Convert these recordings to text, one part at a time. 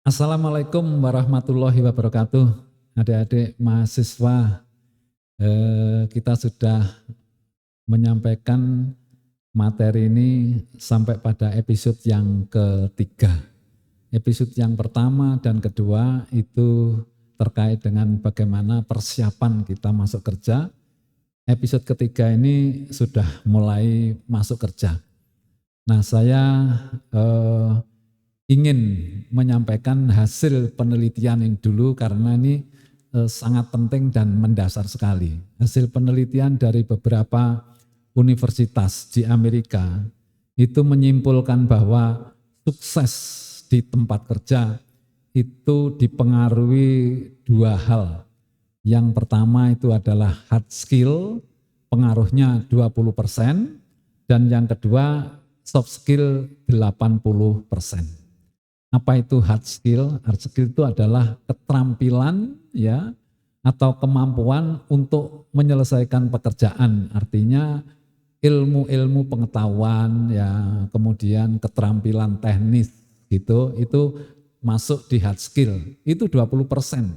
Assalamualaikum warahmatullahi wabarakatuh. Adik-adik mahasiswa, kita sudah menyampaikan materi ini sampai pada episode yang ketiga. Episode yang pertama dan kedua itu terkait dengan bagaimana persiapan kita masuk kerja. Episode ketiga ini sudah mulai masuk kerja. Nah, saya ingin menyampaikan hasil penelitian yang dulu karena ini sangat penting dan mendasar sekali. Hasil penelitian dari beberapa universitas di Amerika itu menyimpulkan bahwa sukses di tempat kerja itu dipengaruhi dua hal. Yang pertama itu adalah hard skill, pengaruhnya 20%, dan yang kedua soft skill 80%. Apa itu hard skill? Hard skill itu adalah keterampilan ya atau kemampuan untuk menyelesaikan pekerjaan. Artinya ilmu-ilmu pengetahuan ya, kemudian keterampilan teknis gitu, itu masuk di hard skill. Itu 20%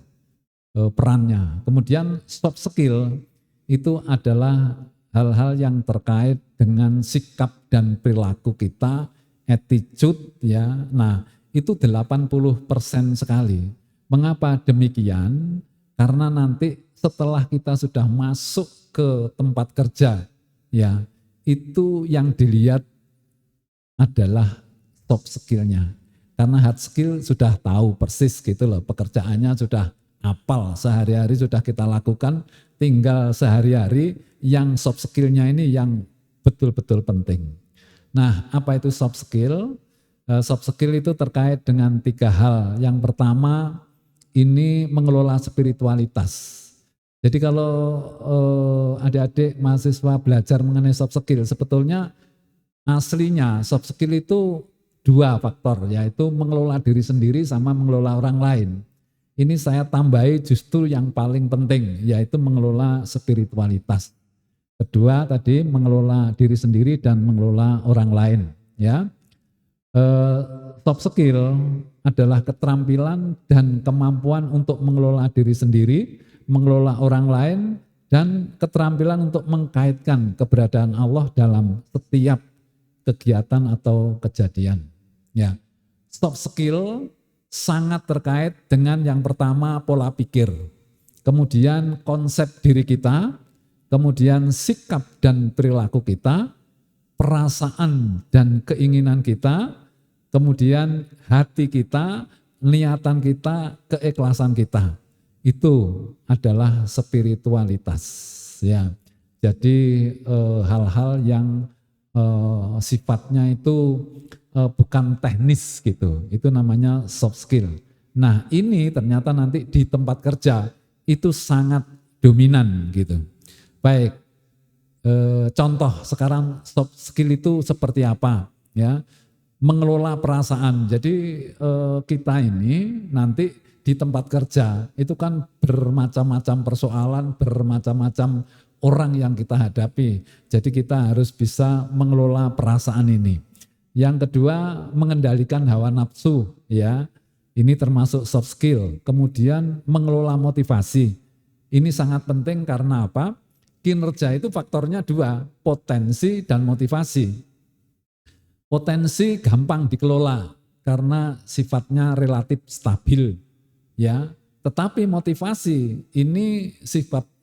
perannya. Kemudian soft skill itu adalah hal-hal yang terkait dengan sikap dan perilaku kita, attitude ya. Nah, itu 80% sekali. Mengapa demikian? Karena nanti setelah kita sudah masuk ke tempat kerja, ya itu yang dilihat adalah soft skillnya. Karena hard skill sudah tahu persis gitu loh, pekerjaannya sudah hafal, sehari-hari sudah kita lakukan, tinggal sehari-hari yang soft skillnya ini yang betul-betul penting. Nah, apa itu soft skill? Soft skill itu terkait dengan tiga hal. Yang pertama ini mengelola spiritualitas. Jadi kalau adik-adik mahasiswa belajar mengenai soft skill, sebetulnya aslinya soft skill itu dua faktor, yaitu mengelola diri sendiri sama mengelola orang lain. Ini saya tambahi justru yang paling penting, yaitu mengelola spiritualitas. Kedua tadi mengelola diri sendiri dan mengelola orang lain. Ya. Soft skill adalah keterampilan dan kemampuan untuk mengelola diri sendiri, mengelola orang lain, dan keterampilan untuk mengkaitkan keberadaan Allah dalam setiap kegiatan atau kejadian. Ya, soft skill sangat terkait dengan yang pertama pola pikir, kemudian konsep diri kita, kemudian sikap dan perilaku kita, perasaan dan keinginan kita, kemudian hati kita, niatan kita, keikhlasan kita. Itu adalah spiritualitas. Ya, jadi hal-hal yang sifatnya itu bukan teknis gitu. Itu namanya soft skill. Nah, ini ternyata nanti di tempat kerja itu sangat dominan gitu. Baik, contoh sekarang soft skill itu seperti apa ya? Mengelola perasaan. Jadi kita ini nanti di tempat kerja itu kan bermacam-macam persoalan, bermacam-macam orang yang kita hadapi. Jadi kita harus bisa mengelola perasaan ini. Yang kedua, mengendalikan hawa nafsu ya. Ini termasuk soft skill. Kemudian mengelola motivasi. Ini sangat penting karena apa? Kinerja itu faktornya dua, potensi dan motivasi. Potensi gampang dikelola karena sifatnya relatif stabil ya. Tetapi motivasi ini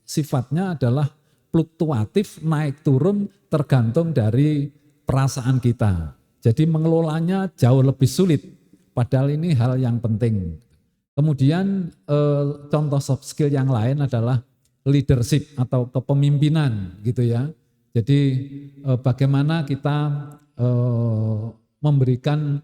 sifatnya adalah fluktuatif, naik turun tergantung dari perasaan kita. Jadi mengelolanya jauh lebih sulit, padahal ini hal yang penting. Kemudian contoh soft skill yang lain adalah leadership atau kepemimpinan gitu ya. Jadi bagaimana kita memberikan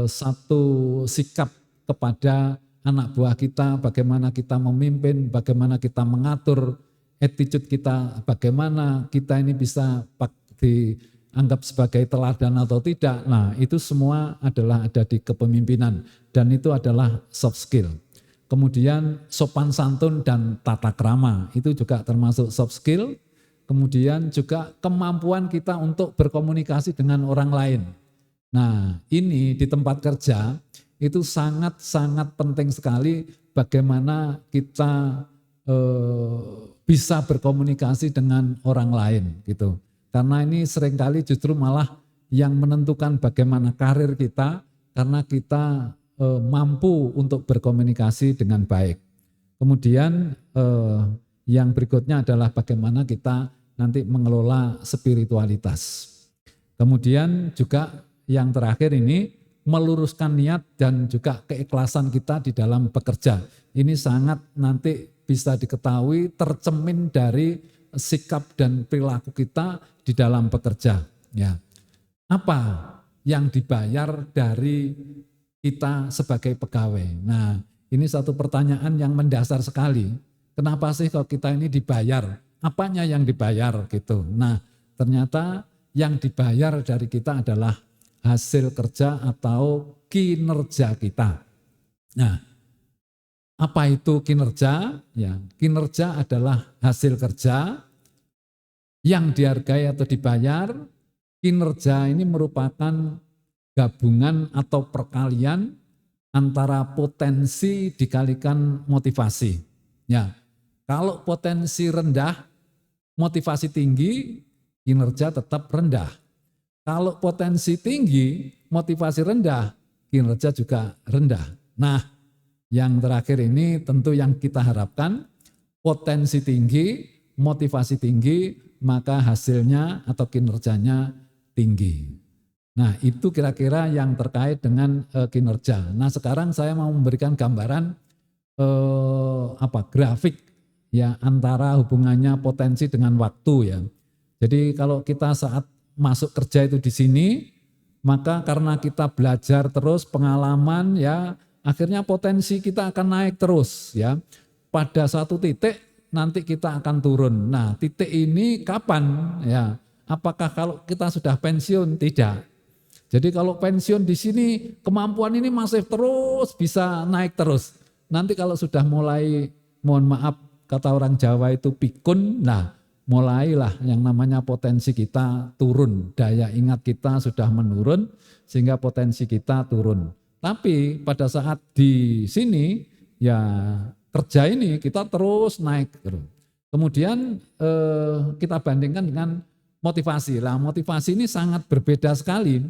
satu sikap kepada anak buah kita, bagaimana kita memimpin, bagaimana kita mengatur attitude kita, bagaimana kita ini bisa dianggap sebagai teladan atau tidak. Nah, itu semua adalah ada di kepemimpinan dan itu adalah soft skill. Kemudian sopan santun dan tata krama itu juga termasuk soft skill. Kemudian juga kemampuan kita untuk berkomunikasi dengan orang lain. Nah, ini di tempat kerja itu sangat-sangat penting sekali bagaimana kita bisa berkomunikasi dengan orang lain gitu. Karena ini seringkali justru malah yang menentukan bagaimana karir kita karena kita mampu untuk berkomunikasi dengan baik. Kemudian yang berikutnya adalah bagaimana kita nanti mengelola spiritualitas. Kemudian juga yang terakhir ini meluruskan niat dan juga keikhlasan kita di dalam bekerja. Ini sangat nanti bisa diketahui tercemin dari sikap dan perilaku kita di dalam bekerja. Ya. Apa yang dibayar dari kita sebagai pegawai? Nah, ini satu pertanyaan yang mendasar sekali. Kenapa sih kalau kita ini dibayar? Apanya yang dibayar gitu? Nah, ternyata yang dibayar dari kita adalah hasil kerja atau kinerja kita. Nah, apa itu kinerja? Ya, kinerja adalah hasil kerja yang dihargai atau dibayar. Kinerja ini merupakan gabungan atau perkalian antara potensi dikalikan motivasi. Ya, kalau potensi rendah, motivasi tinggi, kinerja tetap rendah. Kalau potensi tinggi, motivasi rendah, kinerja juga rendah. Nah, yang terakhir ini tentu yang kita harapkan, potensi tinggi, motivasi tinggi, maka hasilnya atau kinerjanya tinggi. Nah, itu kira-kira yang terkait dengan kinerja. Nah, sekarang saya mau memberikan gambaran grafik ya antara hubungannya potensi dengan waktu ya. Jadi kalau kita saat masuk kerja itu di sini, maka karena kita belajar terus pengalaman ya, akhirnya potensi kita akan naik terus ya. Pada satu titik nanti kita akan turun. Nah, titik ini kapan ya? Apakah kalau kita sudah pensiun? Tidak. Jadi kalau pensiun di sini kemampuan ini masih terus bisa naik terus. Nanti kalau sudah mulai, mohon maaf kata orang Jawa itu pikun, nah mulailah yang namanya potensi kita turun. Daya ingat kita sudah menurun sehingga potensi kita turun. Tapi pada saat di sini ya kerja ini kita terus naik. Kemudian kita bandingkan dengan motivasi. Lah motivasi ini sangat berbeda sekali.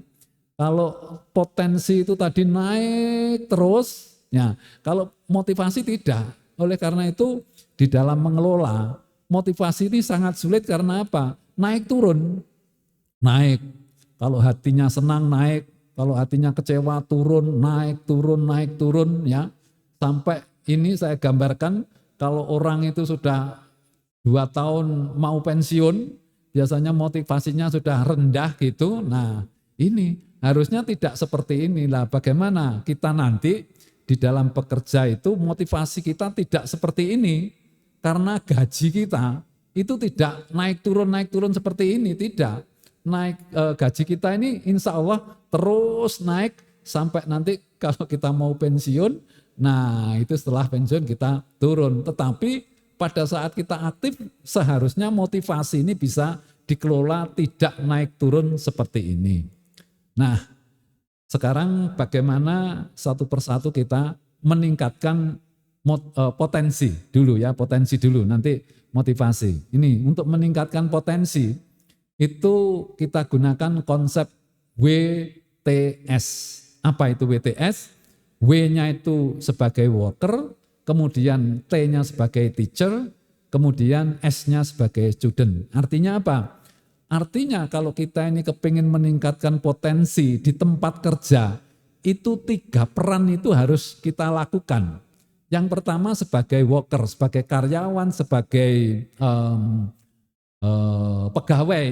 Kalau potensi itu tadi naik terus, ya kalau motivasi tidak. Oleh karena itu di dalam mengelola motivasi ini sangat sulit karena apa? Naik turun, naik. Kalau hatinya senang naik, kalau hatinya kecewa turun, naik turun ya. Sampai ini saya gambarkan kalau orang itu sudah 2 tahun mau pensiun, biasanya motivasinya sudah rendah gitu. Nah ini harusnya tidak seperti inilah. Bagaimana kita nanti di dalam bekerja itu motivasi kita tidak seperti ini. Karena gaji kita itu tidak naik turun seperti ini, tidak. Gaji kita ini insya Allah terus naik sampai nanti kalau kita mau pensiun, nah itu setelah pensiun kita turun. Tetapi pada saat kita aktif seharusnya motivasi ini bisa dikelola tidak naik turun seperti ini. Nah sekarang bagaimana satu persatu kita meningkatkan potensi dulu ya, potensi dulu nanti motivasi. Ini untuk meningkatkan potensi itu kita gunakan konsep WTS. Apa itu WTS? W-nya itu sebagai worker, kemudian T-nya sebagai teacher, kemudian S-nya sebagai student. Artinya apa? Artinya kalau kita ini kepingin meningkatkan potensi di tempat kerja, itu 3 peran itu harus kita lakukan. Yang pertama sebagai worker, sebagai karyawan, sebagai pegawai,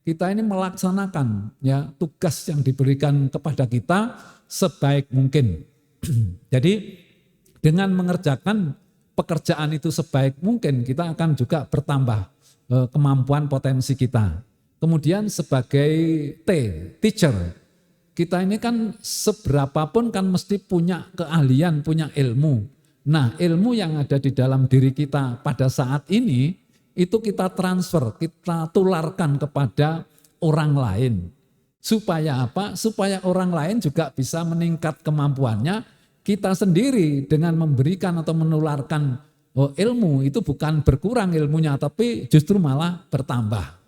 kita ini melaksanakan ya tugas yang diberikan kepada kita sebaik mungkin. Jadi dengan mengerjakan pekerjaan itu sebaik mungkin, kita akan juga bertambah kemampuan potensi kita. Kemudian sebagai teacher, kita ini kan seberapapun kan mesti punya keahlian, punya ilmu. Nah ilmu yang ada di dalam diri kita pada saat ini itu kita transfer, kita tularkan kepada orang lain. Supaya apa? Supaya orang lain juga bisa meningkat kemampuannya kita sendiri dengan memberikan atau menularkan ilmu itu bukan berkurang ilmunya, tapi justru malah bertambah.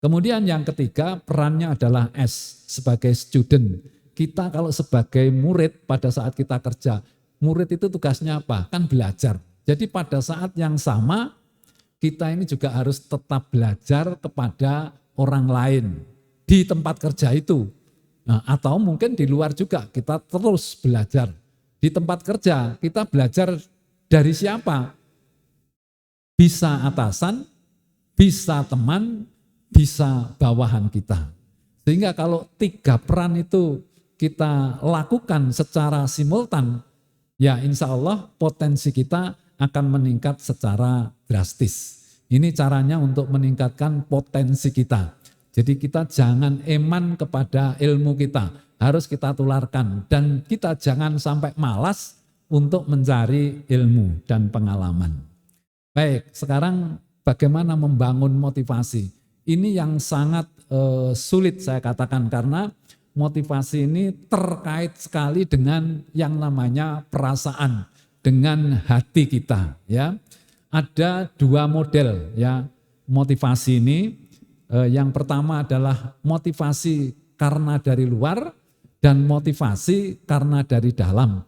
Kemudian yang ketiga, perannya adalah S sebagai student. Kita kalau sebagai murid pada saat kita kerja, murid itu tugasnya apa? Kan belajar. Jadi pada saat yang sama, kita ini juga harus tetap belajar kepada orang lain di tempat kerja itu. Nah, atau mungkin di luar juga kita terus belajar. Di tempat kerja kita belajar dari siapa? Bisa atasan, bisa teman, bisa bawahan kita. Sehingga kalau 3 peran itu kita lakukan secara simultan, ya insya Allah potensi kita akan meningkat secara drastis. Ini caranya untuk meningkatkan potensi kita. Jadi kita jangan eman kepada ilmu kita. Harus kita tularkan dan kita jangan sampai malas untuk mencari ilmu dan pengalaman. Baik, sekarang bagaimana membangun motivasi? Ini yang sangat sulit saya katakan karena motivasi ini terkait sekali dengan yang namanya perasaan, dengan hati kita, ya. Ada 2 model ya motivasi ini. Yang pertama adalah motivasi karena dari luar dan motivasi karena dari dalam.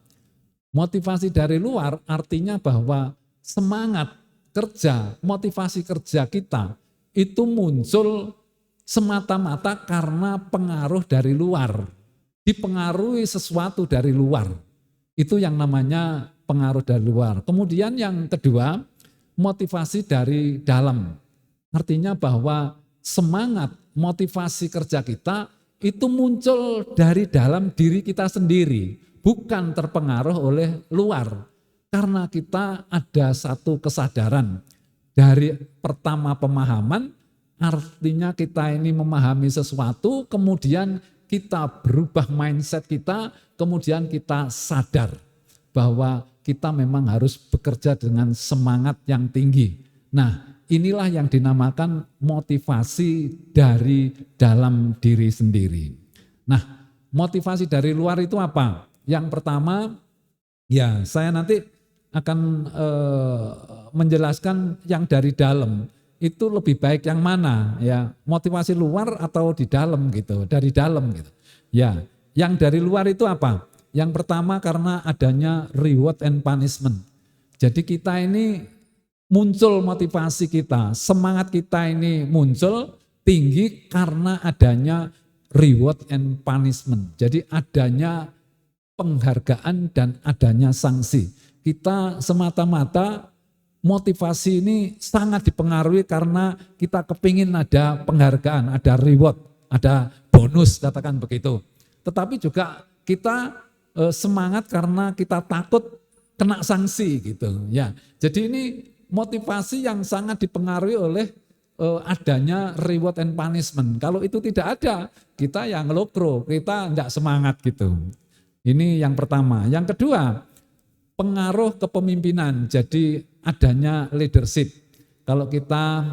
Motivasi dari luar artinya bahwa semangat kerja, motivasi kerja kita itu muncul semata-mata karena pengaruh dari luar. Dipengaruhi sesuatu dari luar. Itu yang namanya pengaruh dari luar. Kemudian yang kedua, motivasi dari dalam. Artinya bahwa semangat, motivasi kerja kita itu muncul dari dalam diri kita sendiri, bukan terpengaruh oleh luar. Karena kita ada satu kesadaran dari pertama pemahaman, artinya kita ini memahami sesuatu, kemudian kita berubah mindset kita, kemudian kita sadar bahwa kita memang harus bekerja dengan semangat yang tinggi. Nah, inilah yang dinamakan motivasi dari dalam diri sendiri. Nah, motivasi dari luar itu apa? Yang pertama, ya saya nanti akan menjelaskan yang dari dalam. Itu lebih baik yang mana? Ya, motivasi luar atau di dalam gitu, dari dalam gitu. Ya, yang dari luar itu apa? Yang pertama karena adanya reward and punishment. Jadi kita ini muncul motivasi kita, semangat kita ini muncul tinggi karena adanya reward and punishment. Jadi adanya penghargaan dan adanya sanksi. Kita semata-mata motivasi ini sangat dipengaruhi karena kita kepingin ada penghargaan, ada reward, ada bonus katakan begitu. Tetapi juga kita semangat karena kita takut kena sanksi gitu ya. Jadi ini motivasi yang sangat dipengaruhi oleh adanya reward and punishment. Kalau itu tidak ada, kita yang ngelokro, kita enggak semangat gitu. Ini yang pertama. Yang kedua, pengaruh kepemimpinan. Jadi adanya leadership. Kalau kita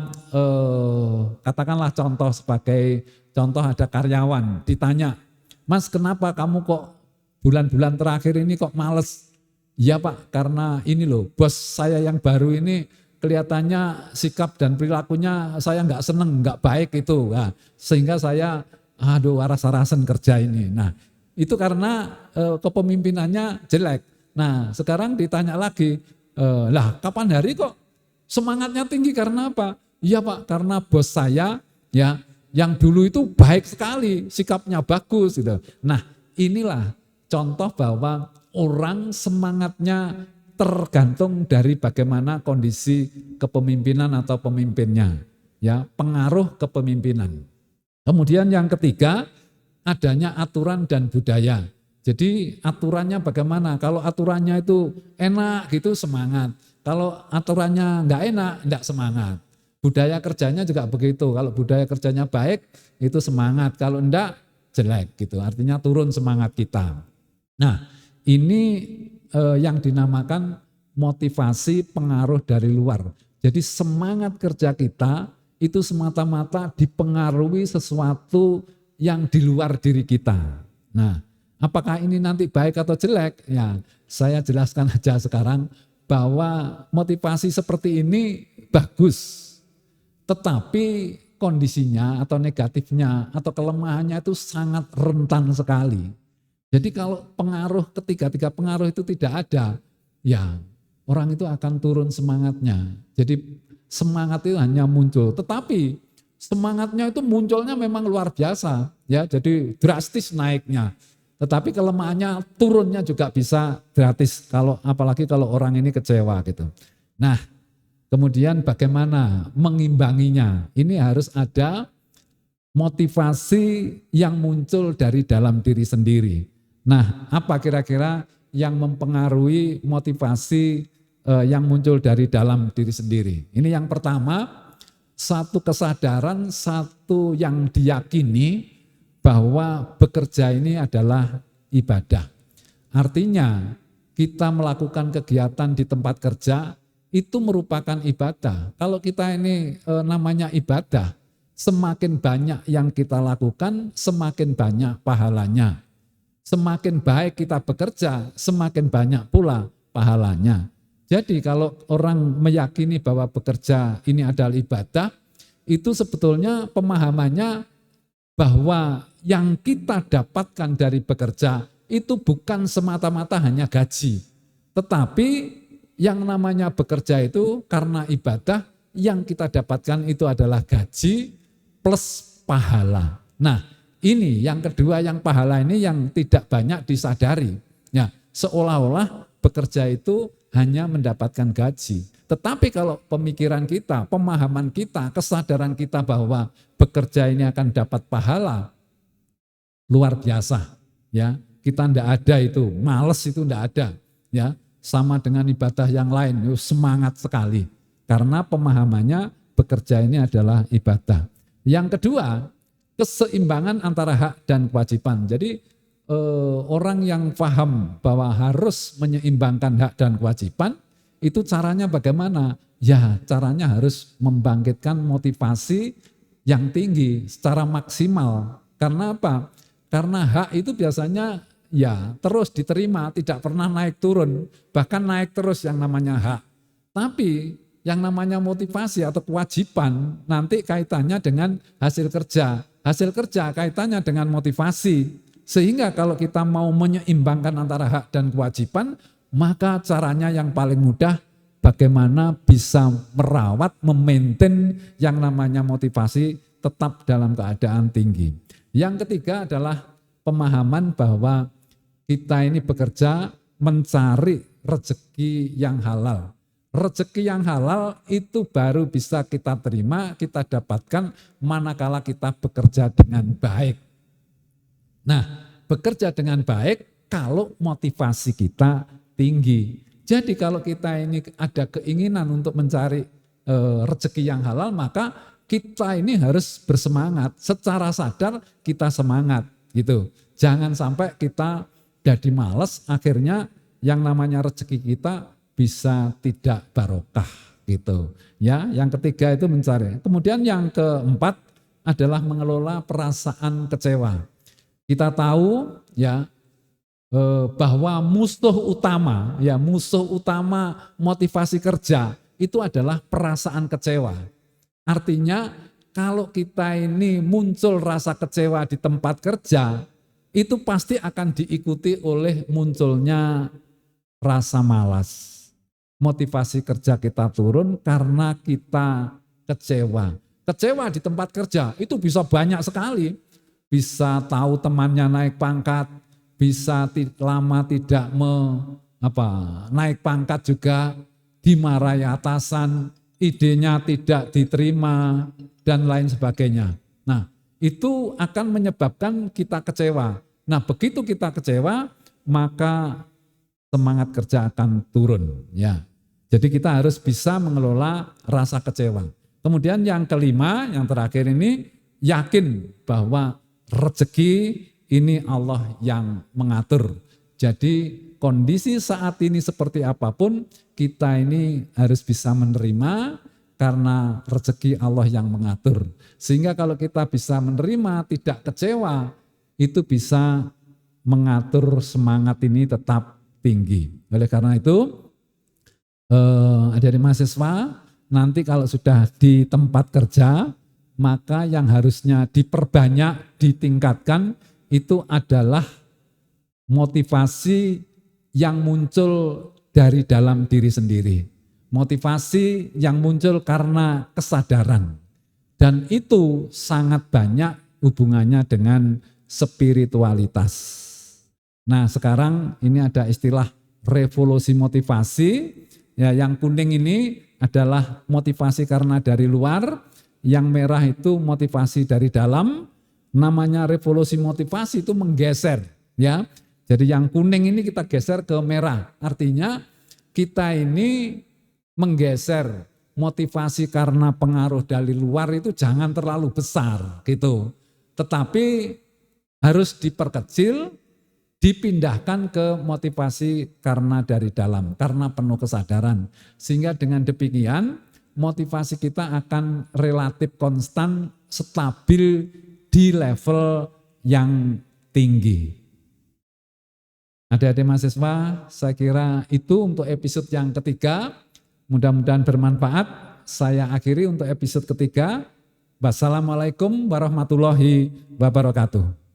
katakanlah contoh sebagai contoh ada karyawan ditanya, "Mas, kenapa kamu kok bulan-bulan terakhir ini kok males?" "Ya Pak, karena ini loh, bos saya yang baru ini kelihatannya sikap dan perilakunya saya nggak seneng, nggak baik itu. Nah, sehingga saya waras-warasan kerja ini." Nah, itu karena kepemimpinannya jelek. Nah, sekarang ditanya lagi, lah kapan hari kok semangatnya tinggi karena apa? "Iya Pak, karena bos saya ya yang dulu itu baik sekali, sikapnya bagus gitu." Nah, inilah contoh bahwa orang semangatnya tergantung dari bagaimana kondisi kepemimpinan atau pemimpinnya. Ya, pengaruh kepemimpinan. Kemudian yang ketiga, adanya aturan dan budaya. Jadi aturannya bagaimana? Kalau aturannya itu enak gitu semangat. Kalau aturannya enggak enak, enggak semangat. Budaya kerjanya juga begitu. Kalau budaya kerjanya baik, itu semangat. Kalau enggak, jelek gitu. Artinya turun semangat kita. Nah, ini yang dinamakan motivasi pengaruh dari luar. Jadi semangat kerja kita itu semata-mata dipengaruhi sesuatu yang di luar diri kita. Nah, Apakah ini nanti baik atau jelek? Ya, saya jelaskan aja sekarang bahwa motivasi seperti ini bagus. Tetapi kondisinya atau negatifnya atau kelemahannya itu sangat rentan sekali. Jadi kalau pengaruh ketiga pengaruh itu tidak ada, ya orang itu akan turun semangatnya. Jadi semangat itu hanya muncul, tetapi semangatnya itu munculnya memang luar biasa, ya. Jadi drastis naiknya. Tetapi kelemahannya turunnya juga bisa gratis kalau apalagi kalau orang ini kecewa gitu. Nah, kemudian bagaimana mengimbanginya? Ini harus ada motivasi yang muncul dari dalam diri sendiri. Nah, apa kira-kira yang mempengaruhi motivasi yang muncul dari dalam diri sendiri? Ini yang pertama, satu kesadaran, satu yang diyakini bahwa bekerja ini adalah ibadah. Artinya kita melakukan kegiatan di tempat kerja itu merupakan ibadah. Kalau kita ini namanya ibadah, semakin banyak yang kita lakukan, semakin banyak pahalanya. Semakin baik kita bekerja, semakin banyak pula pahalanya. Jadi kalau orang meyakini bahwa bekerja ini adalah ibadah, itu sebetulnya pemahamannya bahwa yang kita dapatkan dari bekerja itu bukan semata-mata hanya gaji. Tetapi yang namanya bekerja itu karena ibadah, yang kita dapatkan itu adalah gaji plus pahala. Nah, ini yang kedua, yang pahala ini yang tidak banyak disadari. Ya, seolah-olah bekerja itu hanya mendapatkan gaji. Tetapi kalau pemikiran kita, pemahaman kita, kesadaran kita bahwa bekerja ini akan dapat pahala, luar biasa. Ya, kita tidak ada itu, males itu tidak ada. Ya, sama dengan ibadah yang lain, semangat sekali. Karena pemahamannya bekerja ini adalah ibadah. Yang kedua, keseimbangan antara hak dan kewajiban. Jadi orang yang paham bahwa harus menyeimbangkan hak dan kewajiban, itu caranya bagaimana? Ya, caranya harus membangkitkan motivasi yang tinggi secara maksimal. Karena apa? Karena hak itu biasanya ya terus diterima, tidak pernah naik turun, bahkan naik terus yang namanya hak. Tapi yang namanya motivasi atau kewajiban nanti kaitannya dengan hasil kerja. Hasil kerja kaitannya dengan motivasi. Sehingga kalau kita mau menyeimbangkan antara hak dan kewajiban, maka caranya yang paling mudah bagaimana bisa merawat, memaintain yang namanya motivasi tetap dalam keadaan tinggi. Yang ketiga adalah pemahaman bahwa kita ini bekerja mencari rezeki yang halal. Rezeki yang halal itu baru bisa kita terima, kita dapatkan manakala kita bekerja dengan baik. Nah, bekerja dengan baik kalau motivasi kita tinggi. Jadi kalau kita ini ada keinginan untuk mencari rezeki yang halal, maka kita ini harus bersemangat. Secara sadar kita semangat gitu. Jangan sampai kita jadi malas, akhirnya yang namanya rezeki kita bisa tidak barokah gitu. Ya, yang ketiga itu mencari. Kemudian yang keempat adalah mengelola perasaan kecewa. Kita tahu ya bahwa musuh utama motivasi kerja itu adalah perasaan kecewa. Artinya kalau kita ini muncul rasa kecewa di tempat kerja, itu pasti akan diikuti oleh munculnya rasa malas. Motivasi kerja kita turun karena kita kecewa. Kecewa di tempat kerja itu bisa banyak sekali. Bisa tahu temannya naik pangkat, bisa lama tidak naik pangkat juga, dimarahi atasan, idenya tidak diterima, dan lain sebagainya. Nah, itu akan menyebabkan kita kecewa. Nah, begitu kita kecewa, maka semangat kerja akan turun. Ya, jadi kita harus bisa mengelola rasa kecewa. Kemudian yang kelima, yang terakhir ini, yakin bahwa rezeki ini Allah yang mengatur. Jadi kondisi saat ini seperti apapun, kita ini harus bisa menerima karena rezeki Allah yang mengatur. Sehingga kalau kita bisa menerima, tidak kecewa, itu bisa mengatur semangat ini tetap tinggi. Oleh karena itu, adik-adik mahasiswa, nanti kalau sudah di tempat kerja, maka yang harusnya diperbanyak, ditingkatkan, itu adalah motivasi yang muncul dari dalam diri sendiri. Motivasi yang muncul karena kesadaran. Dan itu sangat banyak hubungannya dengan spiritualitas. Nah, sekarang ini ada istilah revolusi motivasi. Ya, yang kuning ini adalah motivasi karena dari luar, yang merah itu motivasi dari dalam. Namanya revolusi motivasi itu menggeser, ya. Jadi yang kuning ini kita geser ke merah. Artinya kita ini menggeser motivasi karena pengaruh dari luar itu jangan terlalu besar gitu. Tetapi harus diperkecil, dipindahkan ke motivasi karena dari dalam, karena penuh kesadaran. Sehingga dengan demikian motivasi kita akan relatif konstan, stabil di level yang tinggi. Adik-adik mahasiswa, saya kira itu untuk episode yang ketiga. Mudah-mudahan bermanfaat. Saya akhiri untuk episode ketiga. Wassalamualaikum warahmatullahi wabarakatuh.